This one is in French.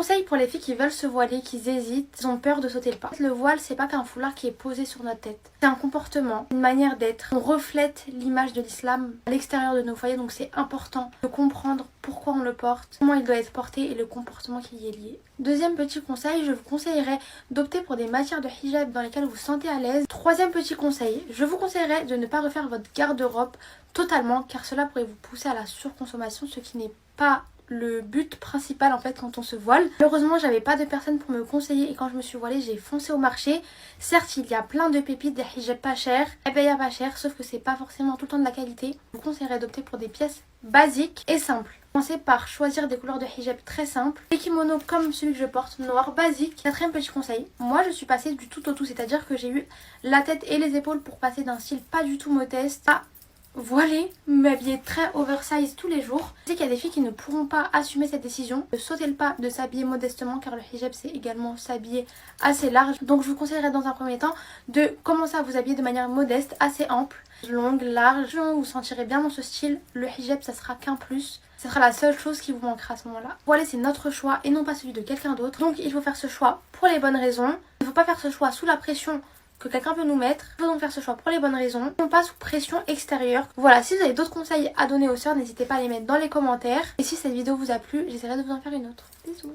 Conseil pour les filles qui veulent se voiler, qui hésitent, qui ont peur de sauter le pas. Le voile, c'est pas qu'un foulard qui est posé sur notre tête. C'est un comportement, une manière d'être. On reflète l'image de l'islam à l'extérieur de nos foyers, donc c'est important de comprendre pourquoi on le porte, comment il doit être porté et le comportement qui y est lié. Deuxième petit conseil, je vous conseillerais d'opter pour des matières de hijab dans lesquelles vous vous sentez à l'aise. Troisième petit conseil, je vous conseillerais de ne pas refaire votre garde-robe totalement car cela pourrait vous pousser à la surconsommation, ce qui n'est pas le but principal en fait quand on se voile. Heureusement j'avais pas de personne pour me conseiller et quand je me suis voilée j'ai foncé au marché. Certes il y a plein de pépites, des hijabs pas chers, et bien il y a pas cher, sauf que c'est pas forcément tout le temps de la qualité. Je vous conseillerais d'opter pour des pièces basiques et simples. Commencez par choisir des couleurs de hijab très simples. Des kimonos comme celui que je porte, noir, basique. Quatrième petit conseil, moi je suis passée du tout au tout, c'est-à-dire que j'ai eu la tête et les épaules pour passer d'un style pas du tout modeste à voiler, m'habiller très oversize tous les jours. Je sais qu'il y a des filles qui ne pourront pas assumer cette décision de sauter le pas de s'habiller modestement car le hijab c'est également s'habiller assez large. Donc je vous conseillerais dans un premier temps de commencer à vous habiller de manière modeste, assez ample, longue, large. Vous vous sentirez bien dans ce style. Le hijab ça sera qu'un plus. Ce sera la seule chose qui vous manquera à ce moment-là. Voiler c'est notre choix et non pas celui de quelqu'un d'autre. Donc il faut faire ce choix pour les bonnes raisons. Il ne faut pas faire ce choix sous la pression que quelqu'un peut nous mettre. Il faut donc faire ce choix pour les bonnes raisons, non pas sous pression extérieure. Voilà, si vous avez d'autres conseils à donner aux sœurs, n'hésitez pas à les mettre dans les commentaires. Et si cette vidéo vous a plu, j'essaierai de vous en faire une autre. Bisous.